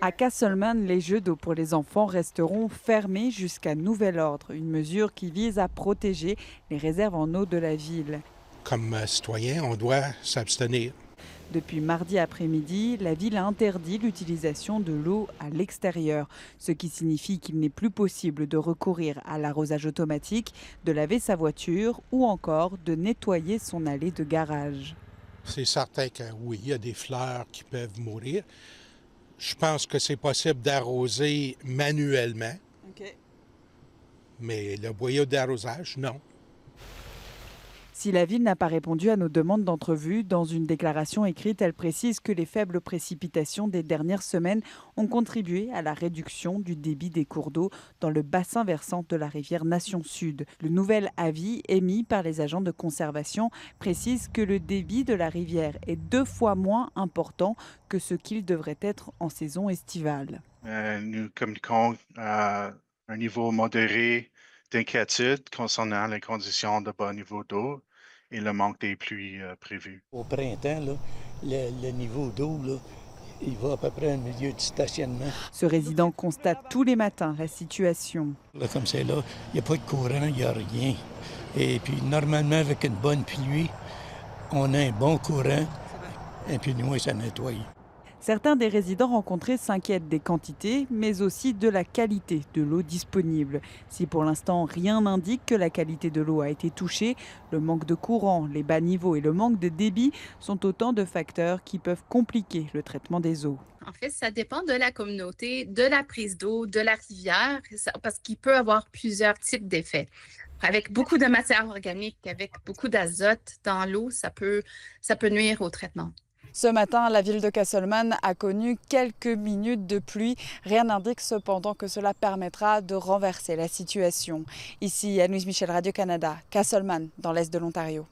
À Castleman, les jeux d'eau pour les enfants resteront fermés jusqu'à nouvel ordre, une mesure qui vise à protéger les réserves en eau de la ville. Comme citoyen, on doit s'abstenir. Depuis mardi après-midi, la ville a interdit l'utilisation de l'eau à l'extérieur, ce qui signifie qu'il n'est plus possible de recourir à l'arrosage automatique, de laver sa voiture ou encore de nettoyer son allée de garage. C'est certain que oui, il y a des fleurs qui peuvent mourir. Je pense que c'est possible d'arroser manuellement, mais le boyau d'arrosage, non. Si la ville n'a pas répondu à nos demandes d'entrevue, dans une déclaration écrite, elle précise que les faibles précipitations des dernières semaines ont contribué à la réduction du débit des cours d'eau dans le bassin versant de la rivière Nation Sud. Le nouvel avis émis par les agents de conservation précise que le débit de la rivière est 2 fois moins important que ce qu'il devrait être en saison estivale. Nous communiquons à un niveau modéré d'inquiétude concernant les conditions de bas niveau d'eau et le manque des pluies prévues. Au printemps, là, le niveau d'eau, là, il va à peu près au milieu du stationnement. Ce résident constate tous les matins la situation. Là, comme c'est là, il n'y a pas de courant, il n'y a rien. Et puis, normalement, avec une bonne pluie, on a un bon courant, et puis nous, ça nettoie. Certains des résidents rencontrés s'inquiètent des quantités, mais aussi de la qualité de l'eau disponible. Si pour l'instant rien n'indique que la qualité de l'eau a été touchée, le manque de courant, les bas niveaux et le manque de débit sont autant de facteurs qui peuvent compliquer le traitement des eaux. En fait, ça dépend de la communauté, de la prise d'eau, de la rivière, parce qu'il peut avoir plusieurs types d'effets. Avec beaucoup de matière organique, avec beaucoup d'azote dans l'eau, ça peut nuire au traitement. Ce matin, la ville de Castleman a connu quelques minutes de pluie. Rien n'indique cependant que cela permettra de renverser la situation. Ici, Anouise Michel, Radio-Canada, Castleman, dans l'est de l'Ontario.